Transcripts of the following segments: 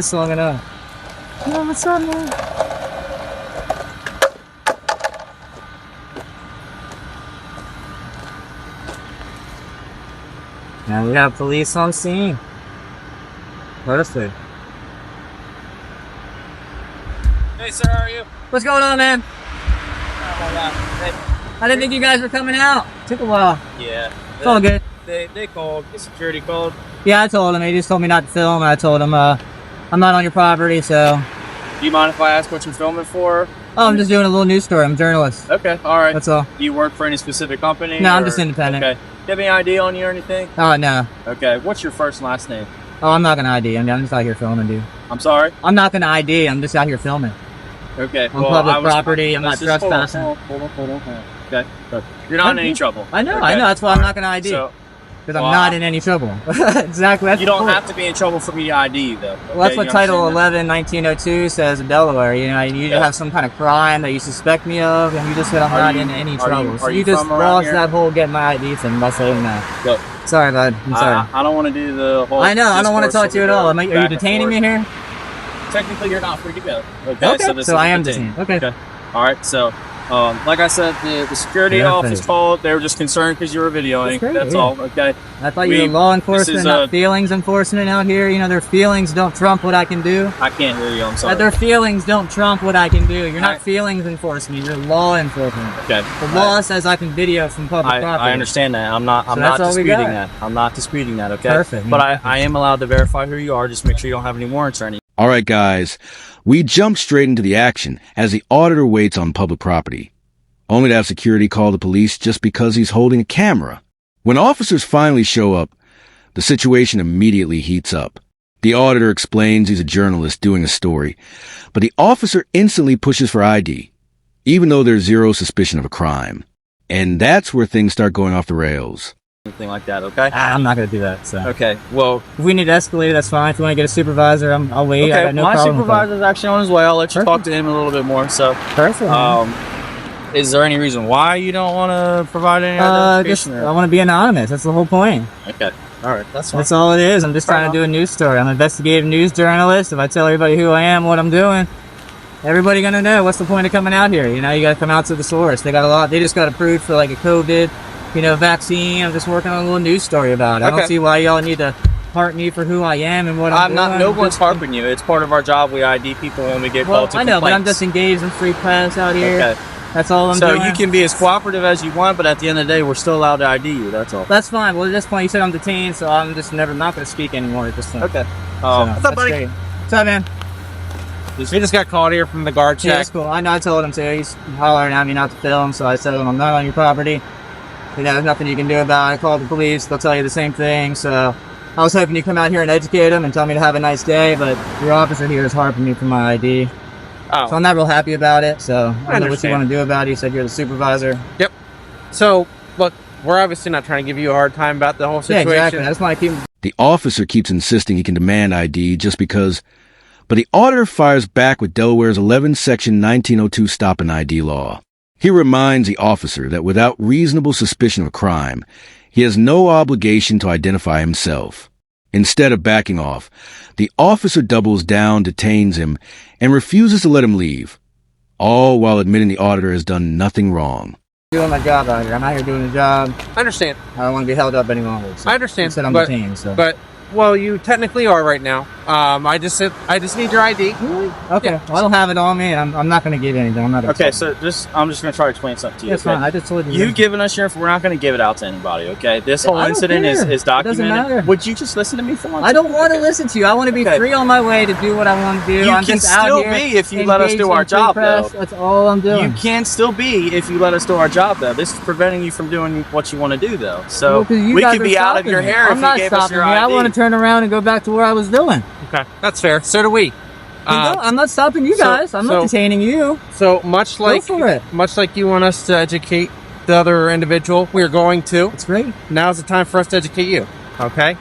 It's long enough. Oh, what's up, man? Now we have police on scene. Perfect. Hey, sir, how are you? What's going on, man? I didn't think you guys were coming out. Took a while. Yeah. It's all good. They called. The security called. Yeah, I told him. He just told me not to film, and I told him I'm not on your property, so. Do you mind if I ask what you're filming for? Oh, I'm just doing a little news story. I'm a journalist. Okay, all right. That's all. Do you work for any specific company? No, I'm just independent. Okay. Do you have any ID on you or anything? Oh, no. Okay. What's your first and last name? Oh, I'm not going to ID. I'm just out here filming, dude. I'm sorry? I'm not going to ID. I'm just out here filming. Okay. On public property. I'm not trespassing. Hold on. Okay. You're not in any trouble. I know. Okay. I know. That's why I'm not going to ID. Because I'm not in any trouble. Exactly. That's you don't have to be in trouble for me to ID you, though. Well, that's what Title 11, 1902 says in Delaware. You know, you have some kind of crime that you suspect me of, and you just said I'm not in any trouble. So you just lost that whole get my ID thing by saying that. Go. Sorry, bud. I'm sorry. I don't want to do the whole. I know. I don't want to talk to you at all. Are you detaining me here? Technically, you're not free to go. Okay. So I am detained. Okay. All right. So. Like I said, the security office called. They were just concerned because you were videoing. That's all. Okay. I thought you were law enforcement, not feelings enforcement out here. You know, their feelings don't trump what I can do. I can't hear you. I'm sorry. Their feelings don't trump what I can do. You're not feelings enforcement. You're law enforcement. Okay. The law says I can video from public property. I understand that. I'm not disputing that. I'm not disputing that. Okay. Perfect. But I am allowed to verify who you are. Just make sure you don't have any warrants or anything. All right, guys. We jump straight into the action as the auditor waits on public property, only to have security call the police just because he's holding a camera. When officers finally show up, the situation immediately heats up. The auditor explains he's a journalist doing a story, but the officer instantly pushes for ID, even though there's zero suspicion of a crime. And that's where things start going off the rails. Anything like that, okay? I'm not going to do that. So. Okay, well... If we need to escalate, that's fine. If you want to get a supervisor, I'll wait. Okay, I got no my problem supervisor's actually on his way. I'll let you talk to him a little bit more, so... Perfect. Is there any reason why you don't want to provide any identification? I want to be anonymous. That's the whole point. Okay. All right. That's fine. That's all it is. I'm just trying to do a news story. I'm an investigative news journalist. If I tell everybody who I am, what I'm doing, everybody gonna know. What's the point of coming out here? You know, you got to come out to the source. They got a lot. They just got approved for like a COVID, vaccine. I'm just working on a little news story about it. I don't see why y'all need to heart me for who I am and what I'm doing. No one's harping you. It's part of our job. We ID people when we get called to complaints. I know, but I'm just engaged in free press out here. Okay. That's all I'm doing. So you can be as cooperative as you want, but at the end of the day, we're still allowed to ID you. That's all. That's fine. Well, at this point, you said I'm detained, so I'm just not going to speak anymore at this point. Okay. What's up, buddy? What's up, man? We just got called here from the guard check. Yeah, that's cool. I know. I told him to. He's hollering at me not to film, so I said I'm not on your property. There's nothing you can do about it. I called the police. They'll tell you the same thing. So I was hoping you come out here and educate them and tell me to have a nice day, but your officer here is harping me for my ID. Oh. So I'm not real happy about it, so I don't know what you want to do about it. You said you're the supervisor. Yep. So, look, we're obviously not trying to give you a hard time about the whole situation. Yeah, exactly. I just want to keep... The officer keeps insisting he can demand ID just because, but the auditor fires back with Delaware's 11 Section 1902 Stop and ID law. He reminds the officer that without reasonable suspicion of a crime, he has no obligation to identify himself. Instead of backing off, the officer doubles down, detains him, and refuses to let him leave, all while admitting the auditor has done nothing wrong. I'm doing my job out here. I'm out here doing a job. I understand. I don't want to be held up any longer. So I understand. You said I'm detained, so. But, well, you technically are right now. I just need your ID. Really? Okay. Yeah. Well, I don't have it on me. I'm not going to give you anything. I'm not. Okay, so I'm just going to try to explain something to you. That's fine. I just told you. You've given us your info. We're not going to give it out to anybody. Okay. This whole incident is documented. It doesn't matter. Would you just listen to me for once? I don't want to listen to you. I want to be free on my way to do what I want to do. You can still be if you let us do our job, though. That's all I'm doing. You can still be if you let us do our job, though. This is preventing you from doing what you want to do, though. So we could be out of your hair if you gave us your ID. I want to turn around and go back to where I was doing. Okay, that's fair. So do we. I'm not stopping you guys. I'm not detaining you. So much like you want us to educate the other individual, we're going to. That's great. Now's the time for us to educate you. Okay.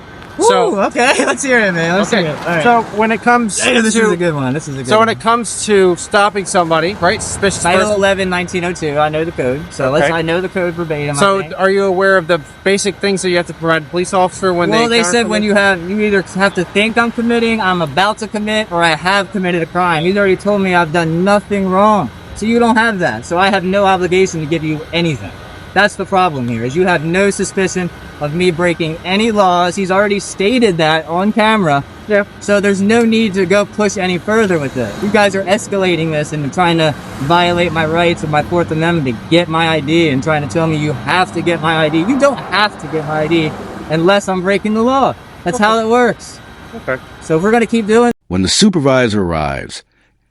So okay, let's hear it, man. Let's hear it. All right. So when it comes this is a good one. This is a good So one. when it comes to stopping somebody, right? Suspicious Title person. 11, 1902. I know the code. So Okay. I know the code verbatim. I So think. are you aware of the basic things that you have to provide a police officer when Well, they encounter said when somebody? you either have to think I'm committing, I'm about to commit, or I have committed a crime. He's already told me I've done nothing wrong. So you don't have that. So I have no obligation to give you anything. That's the problem here, is you have no suspicion of me breaking any laws. He's already stated that on camera. Yeah. So there's no need to go push any further with it. You guys are escalating this and trying to violate my rights of my Fourth Amendment to get my ID and trying to tell me you have to get my ID. You don't have to get my ID unless I'm breaking the law. That's how it works. Okay. So if we're going to keep doing When the supervisor arrives,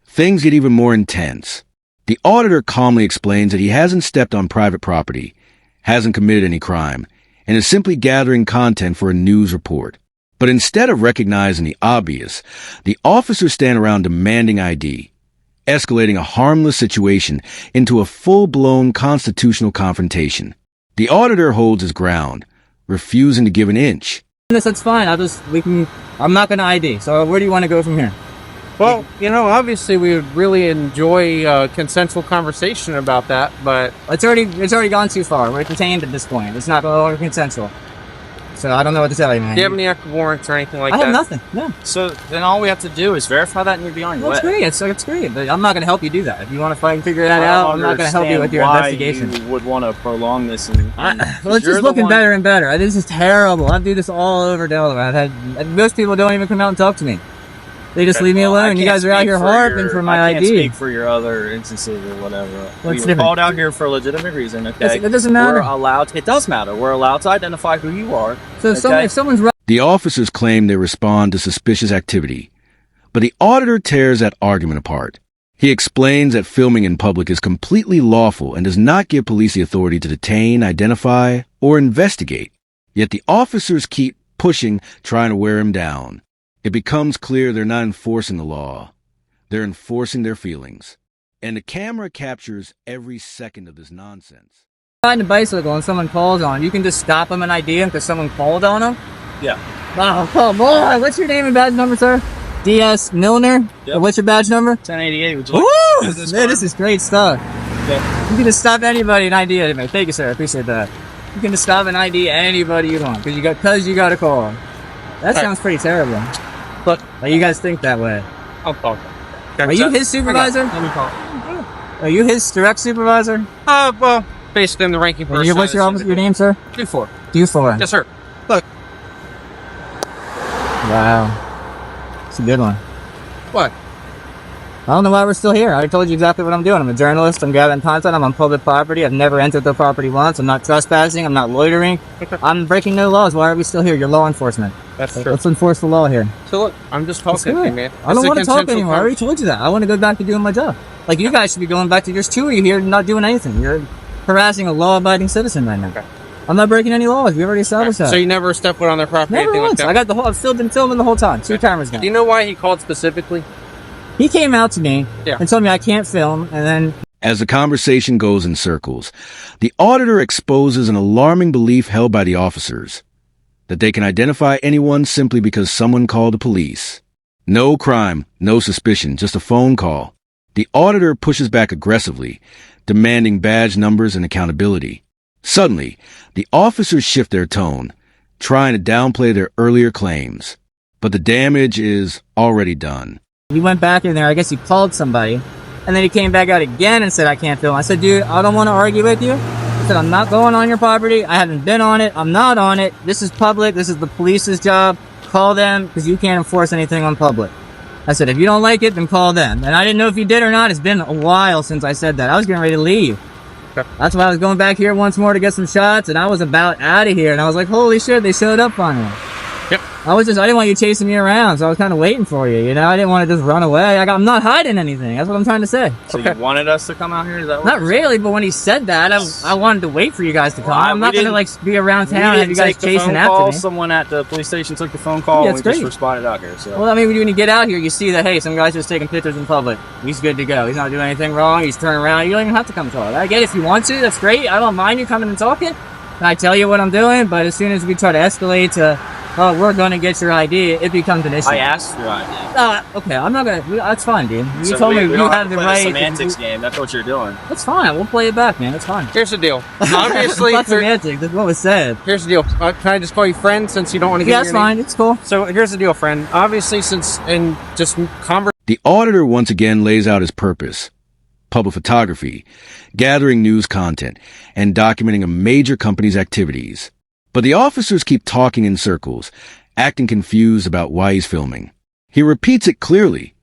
things get even more intense. The auditor calmly explains that he hasn't stepped on private property, hasn't committed any crime, and is simply gathering content for a news report. But instead of recognizing the obvious, the officers stand around demanding ID, escalating a harmless situation into a full-blown constitutional confrontation. The auditor holds his ground, refusing to give an inch. this, that's fine. I'm not going to ID. So where do you want to go from here? Well, obviously we would really enjoy consensual conversation about that, but It's already gone too far. We're detained at this point. It's not no longer consensual. So I don't know what to tell you, man. do you have any active warrants or anything like I that? have nothing. No. So then all we have to do is verify that and you'll be on your That's way. great. It's great. But I'm not going to help you do that. If you want to fight and figure that out, I'm not going to help you with your investigation. You would want to prolong this. And Well, it's just looking better and better. This is terrible. I do this all over Delaware. Most people don't even come out and talk to me. They just leave me alone. You guys are out here harping for my I can't ID. speak for your other instances or whatever. We were different? called out here for a legitimate reason. Okay, It doesn't matter. We're allowed. It does matter. We're allowed to identify who you are. So if someone's The officers claim they respond to suspicious activity, but the auditor tears that argument apart. He explains that filming in public is completely lawful and does not give police the authority to detain, identify, or investigate. Yet the officers keep pushing, trying to wear him down. It becomes clear they're not enforcing the law. They're enforcing their feelings. And the camera captures every second of this nonsense. riding a bicycle and someone calls on him, you can just stop him and ID him because someone called on him? Yeah. Oh, come on. What's your name and badge number, sir? D.S. Milner? Yep. What's your badge number? 1088. Would you Woo! like Man, this is great stuff. Okay. You can just stop anybody and ID anybody. Thank you, sir. I appreciate that. You can just stop and ID anybody you want because you got a call. That sounds pretty terrible. Look, Like, you guys think that way. I'll talk. Are you his supervisor? Let me call. Are you his direct supervisor? Well, basically I'm the ranking person. What's your name, sir? 2-4. D4. Yes, sir. Wow. It's a good one. What? I don't know why we're still here. I already told you exactly what I'm doing. I'm a journalist. I'm gathering content. I'm on public property. I've never entered the property once. I'm not trespassing. I'm not loitering. I'm breaking no laws. Why are we still here? You're law enforcement. That's true. Let's enforce the law here. So look, I'm just talking to you, man. I don't It's a want to talk consensual anymore. I already told you that. I want to go back to doing my job. Like, you guys should be going back to yours too. Or you're here not doing anything. You're harassing a law-abiding citizen right now. Okay. I'm not breaking any laws. We already established that. So you never stepped foot on their property, Never anything once. like I that? got I've filmed and filming the whole time. 2 cameras now. Do you know why he called specifically? He came out to me Yeah. and told me I can't film, and then As the conversation goes in circles, the auditor exposes an alarming belief held by the officers, that they can identify anyone simply because someone called the police. No crime, no suspicion, just a phone call. The auditor pushes back aggressively, demanding badge numbers and accountability. Suddenly, the officers shift their tone, trying to downplay their earlier claims. But the damage is already done. he went back in there. I guess he called somebody, and then he came back out again and said, I can't film. I said, dude, I don't want to argue with you. I said, I'm not going on your property. I haven't been on it. I'm not on it. This is public. This is the police's job. Call them because you can't enforce anything on public. I said, if you don't like it, then call them. And I didn't know if he did or not. It's been a while since I said that. I was getting ready to leave. Okay. That's why I was going back here once more to get some shots, and I was about out of here. And I was like, holy shit, they showed up on me. Yep. I didn't want you chasing me around, so I was kind of waiting for you, I didn't want to just run away. I'm not hiding anything. That's what I'm trying to say. So you wanted us to come out here? Is that what Not really, but when he said that, I wanted to wait for you guys to come. Well, I'm not we going to, didn't- be around town and we have you guys didn't take the chasing phone after call. me. Someone at the police station took the phone call, Yeah, and it's we just great. responded out here. So. Well, when you get out here, you see that, hey, some guy's just taking pictures in public. He's good to go. He's not doing anything wrong. He's turning around. You don't even have to come talk. I get it if you want to. That's great. I don't mind you coming and talking. And I tell you what I'm doing, but as soon as we try to escalate to oh, we're going to get your ID, it becomes an issue. I asked for your ID. Okay, I'm not going to, that's fine, dude. You So told me we you don't had the play right. semantics game. That's what you're doing. That's fine, we'll play it back, man, that's fine. Here's the deal. Obviously, That's semantics, that's what was said. here's the deal. Can I just call you friend since you don't want to get Yeah, that's fine, it's cool. So here's the deal, friend. Obviously, since in just conversation. The auditor once again lays out his purpose: public photography, gathering news content, and documenting a major company's activities. But the officers keep talking in circles, acting confused about why he's filming. He repeats it clearly.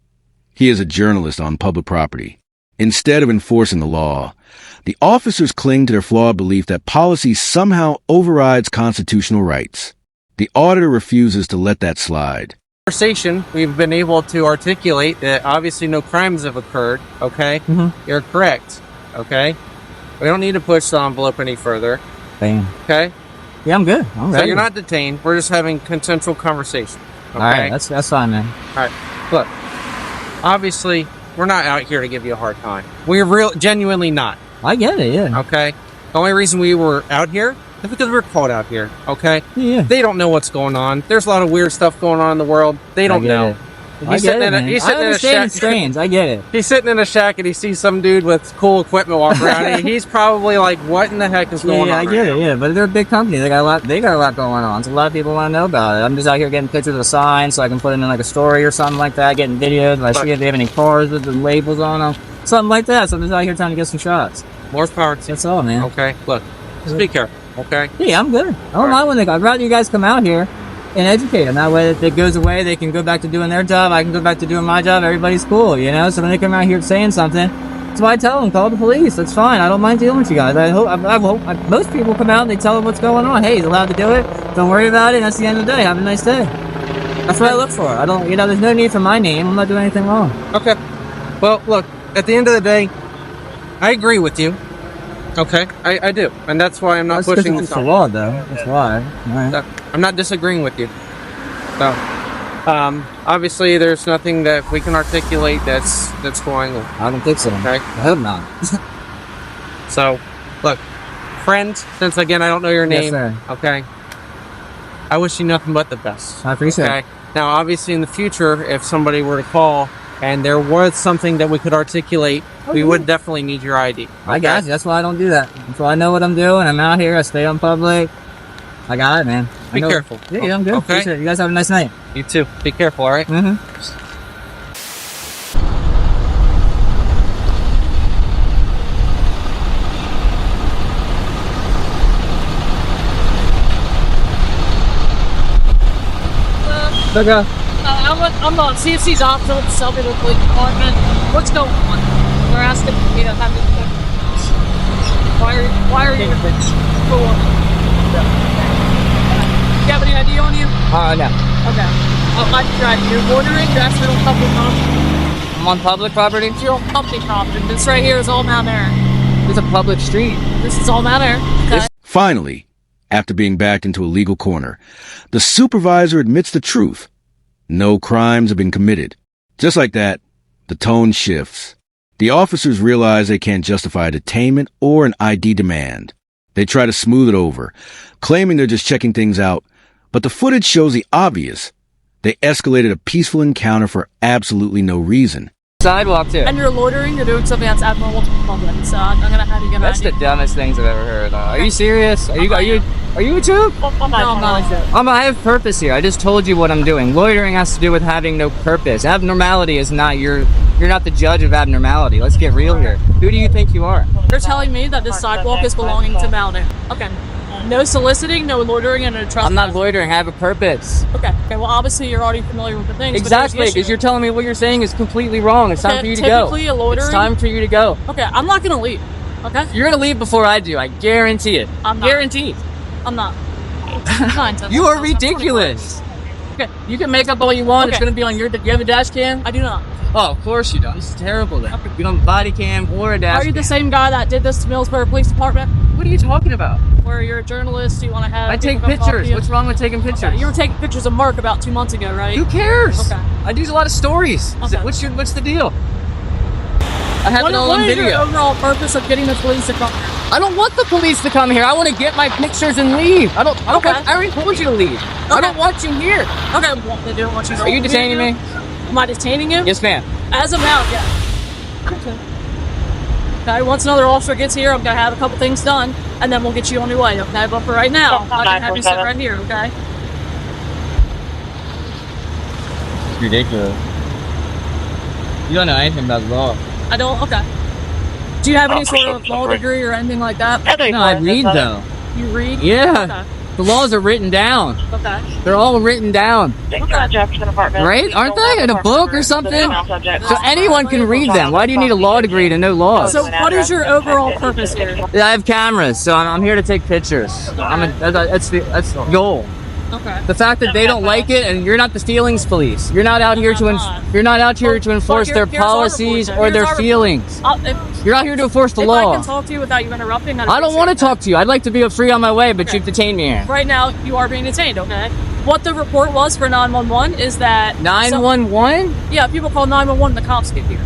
He is a journalist on public property. Instead of enforcing the law, the officers cling to their flawed belief that policy somehow overrides constitutional rights. The auditor refuses to let that slide. We've been able to articulate that obviously no crimes have occurred. Okay, You're correct. Okay, we don't need to push the envelope any further. Bam. Okay, Yeah, I'm good. I'm so ready. you're not detained. We're just having consensual conversation. Okay? Alright, that's fine, man. All right. Look, obviously, we're not out here to give you a hard time. We're genuinely not. I get it, yeah. Okay. The only reason we were out here is because we're called out here. Okay. Yeah. They don't know what's going on. There's a lot of weird stuff going on in the world. They don't know. It. I get it, man. I understand it's strange. I get it. He's sitting in a shack and he sees some dude with cool equipment walk around and he's probably like, what in the heck is going on? Yeah, I get it, yeah. But they're a big company. They got a lot going on. So a lot of people want to know about it. I'm just out here getting pictures of the signs so I can put them in like a story or something like that, getting videos. I see if they have any cars with the labels on them. Something like that. So I'm just out here trying to get some shots. More power to you. That's all, man. Okay. Look, just be careful. Okay. Yeah, I'm good. I don't mind when I'd rather you guys come out here and educate them. That way, if it goes away, they can go back to doing their job. I can go back to doing my job. Everybody's cool, you know? So when they come out here saying something, that's why I tell them, call the police. That's fine. I don't mind dealing with you guys. I hope most people come out and they tell them what's going on. Hey, he's allowed to do it. Don't worry about it. That's the end of the day. Have a nice day. That's what I look for. I don't, there's no need for my name. I'm not doing anything wrong. Okay. Well, look, at the end of the day, I agree with you. Okay, I do, and that's why I'm not pushing this. It's the law, though. That's why. All right. I'm not disagreeing with you. So, obviously, there's nothing that we can articulate that's going on. I don't think so. Okay, I hope not. So, look, friend. Since again I don't know your name. Yes, sir. Okay. I wish you nothing but the best. I appreciate Okay. it. Now, obviously, in the future, if somebody were to call and there was something that we could articulate, we would definitely need your ID. Okay? I got you. That's why I don't do that. That's why I know what I'm doing. I'm out here. I stay on public. I got it, man. Be careful. Yeah, I'm good. Okay. Appreciate it. You guys have a nice night. You too. Be careful, all right? Mm-hmm. Okay. I'm on CFC's office with the Selby Local Police Department. What's going on? They're asking me to have this. Why are you? For what? Do you have any ID on you? No. Okay. I'm driving. You're bordering. You're actually on public property. I'm on public property. You're on public property. This right here is all Mount Air. It's a public street. This is all Mount Air. Okay. Finally, after being backed into a legal corner, the supervisor admits the truth. No crimes have been committed. Just like that, the tone shifts. The officers realize they can't justify a detainment or an ID demand. They try to smooth it over, claiming they're just checking things out, but the footage shows the obvious. They escalated a peaceful encounter for absolutely no reason. Sidewalk too. And you're loitering. You're doing something that's abnormal to the public. So I'm gonna have you get an That's ID. the dumbest things I've ever heard. Are you serious? Are you a tube? No, I'm not. I have purpose here. I just told you what I'm doing. Loitering has to do with having no purpose. Abnormality is not you're not the judge of abnormality. Let's get real here. Who do you think you are? You're telling me that this sidewalk is belonging to Mount Air. Okay. No soliciting, no loitering, and no trespassing. I'm not loitering. I have a purpose. Okay. Okay. Well, obviously you're already familiar with the things. Exactly, because you're telling me what you're saying is completely wrong. It's time for you to go. Typically, a loitering. It's time for you to go. Okay. I'm not gonna leave. Okay. You're gonna leave before I do. I guarantee it. I'm not. Guaranteed. I'm not. You are ridiculous. Okay. You can make up all you want. It's Okay. gonna be on your. You have a dash cam? I do not. Oh, of course you don't. This is terrible then. Okay. You don't have a body cam or a dash Are you the cam. same guy that did this to Millsboro Police Department? What are you talking about? Where you're a journalist, you want to have. I take people come talk to pictures. you? What's wrong with taking pictures? Okay. You were taking pictures of Mark about 2 months ago, right? Who cares? Okay. I do a lot of stories. Okay. What's the deal? I have it all on What is your video. overall purpose of getting the police to come here? I don't want the police to come here. I want to get my pictures and leave. I already told you to leave. I don't want you here. Okay, well, they don't want you. Are you detaining me? Am I detaining you? Yes, ma'am. As of now, yeah. Okay, once another officer gets here, I'm gonna have a couple things done, and then we'll get you on your way. Okay, but for right now, I can have you sit right here. Okay. It's ridiculous. You don't know anything about the law. I don't. Okay. Do you have any sort of law degree or anything like that? No, I read though. You read? Yeah. Okay. The laws are written down. Okay. They're all written down. Jefferson apartment. Right? Aren't they? In a book or something? So anyone can read them. Why do you need a law degree to know laws? So what is your overall purpose here? I have cameras, so I'm here to take pictures. That's the goal. Okay. The fact that they don't like it, and you're not the feelings police. You're not out here to enforce their policies or their feelings. You're out here to enforce the If law. I can talk to you without you interrupting, I don't want to talk to you. I'd like to be free on my way, but you've detained me here. Right now, you are being detained. Okay. What the report was for 911 is that 911? Yeah, people call 911. The cops get here.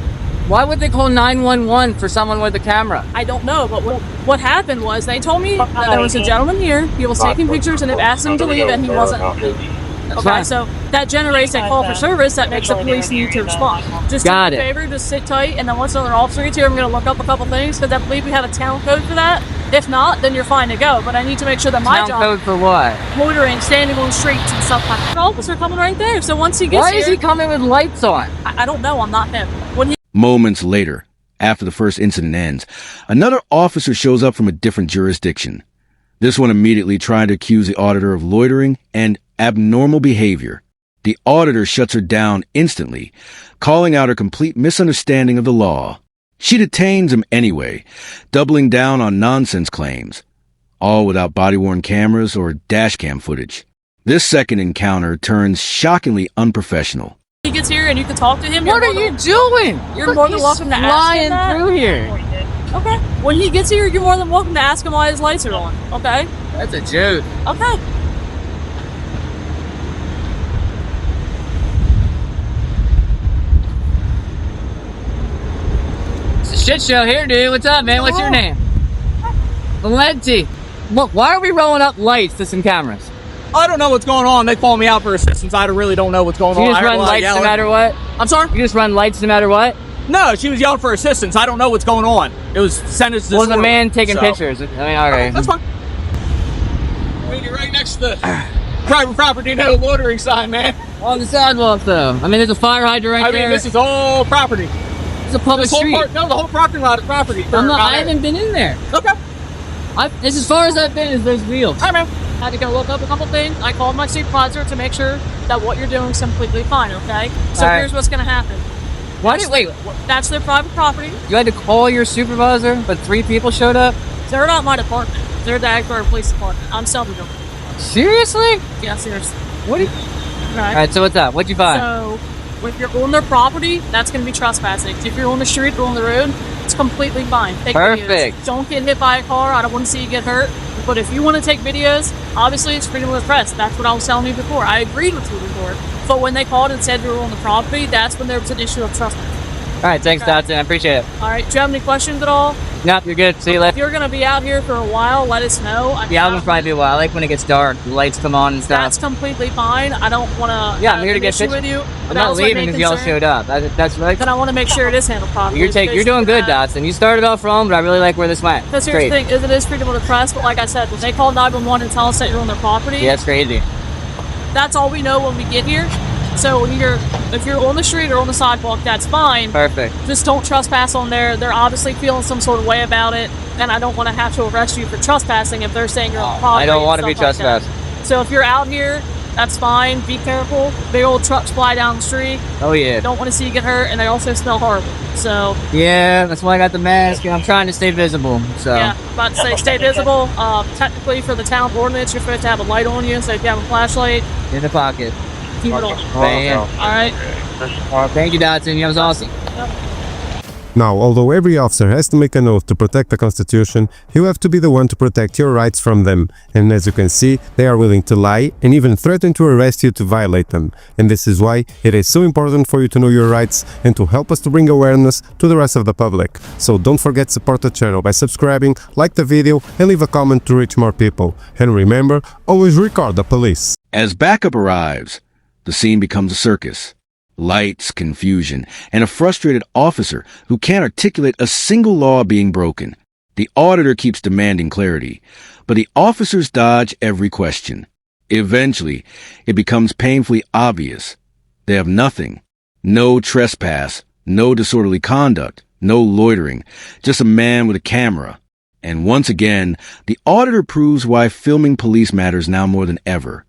Why would they call 911 for someone with a camera? I don't know, but what happened was they told me that there was a gentleman here. He was taking pictures and they've asked him to leave, and he wasn't leaving. Okay, so that generates a call for service that makes the police need to respond. Just do me a favor, just sit tight, and then once another officer gets here, I'm going to look up a couple things because I believe we have a town code for that. If not, then you're fine to go. But I need to make sure that my job. Town code for what? Loitering, standing on streets and stuff like that. The officer coming right there. So once he gets Why here, is he coming with lights on? I don't know. I'm not him. When he Moments later, after the first incident ends, another officer shows up from a different jurisdiction. This one immediately trying to accuse the auditor of loitering and abnormal behavior. The auditor shuts her down instantly, calling out her complete misunderstanding of the law. She detains him anyway, doubling down on nonsense claims, all without body-worn cameras or dashcam footage. This second encounter turns shockingly unprofessional. gets here and you can talk to him, What are you doing? You're more than welcome to ask him that. through here. Okay. When he gets here, you're more than welcome to ask him why his lights are on. Okay. That's a joke. Okay. It's a shit show here, dude. What's up, man? What's your name? Valenti. Look, why are we rolling up lights to some cameras? I don't know what's going on. They call me out for assistance. I really don't know what's going So on. you just run lights no matter what? I'm sorry? You just run lights no matter what? No, she was yelling for assistance. I don't know what's going on. It was sentenced. Was a man taking pictures? I mean, all right. That's fine. You're right next to the private property, no loitering sign, man. On the sidewalk, though. I mean, there's a fire hydrant right there. I mean, this is all property. It's a public street. The whole parking lot is property. I haven't been in there. Okay. This as far as I've been is those wheels. Hi, man. I had to go look up a couple things. I called my supervisor to make sure that what you're doing is completely fine, okay? So here's what's going to happen. Wait, That's their private property. you had to call your supervisor, but 3 people showed up? They're not my department. They're the Agbar Police Department. I'm self-employed. Seriously? Yeah, seriously. What? Okay. Alright, so what's up? What'd you find? So, if you're on their property, that's going to be trespassing. If you're on the street or on the road, it's completely fine. Take Perfect. videos. Don't get hit by a car. I don't want to see you get hurt. But if you want to take videos, obviously it's freedom of the press. That's what I was telling you before. I agreed with you before. But when they called and said you were on the property, that's when there was an issue of trespassing. Alright, thanks, Dotson. I appreciate it. All right. Do you have any questions at all? Nope, you're good. See you If later. you're going to be out here for a while, let us know. Yeah, I'm gonna probably be a while. I like when it gets dark. The lights come on and stuff. That's completely fine. I don't want to. Yeah, I'm here to get issue with pictures. you. I'm not leaving because y'all showed up. That's right. Then I want to make sure it is handled properly. You're doing good, Dotson. You started off wrong, but I really like where this went. Because here's the thing, is it is freedom of the press, but like I said, when they call 911 and tell us that you're on their property, Yeah, it's crazy. that's all we know when we get here. So if you're on the street or on the sidewalk, that's fine. Perfect. Just don't trespass on there. They're obviously feeling some sort of way about it, and I don't want to have to arrest you for trespassing if they're saying you're on property. I don't want to be and stuff like trespassed. that. So if you're out here, that's fine. Be careful. Big old trucks fly down the street. Oh yeah. Don't want to see you get hurt, and they also smell horrible. So Yeah, that's why I got the mask. I'm trying to stay visible. So yeah, about to say stay visible. Technically, for the town ordinance, you're supposed to have a light on you. So if you have a flashlight, in the pocket. keep it on. Bam. All right. Thank you, Dotson. That was awesome. Now, although every officer has to make an oath to protect the Constitution, you have to be the one to protect your rights from them. And as you can see, they are willing to lie and even threaten to arrest you to violate them. And this is why it is so important for you to know your rights and to help us to bring awareness to the rest of the public. So don't forget to support the channel by subscribing, like the video, and leave a comment to reach more people. And remember, always record the police. As backup arrives, the scene becomes a circus. Lights, confusion, and a frustrated officer who can't articulate a single law being broken. The auditor keeps demanding clarity, but the officers dodge every question. Eventually, it becomes painfully obvious. They have nothing. No trespass, no disorderly conduct, no loitering, just a man with a camera. And once again, the auditor proves why filming police matters now more than ever.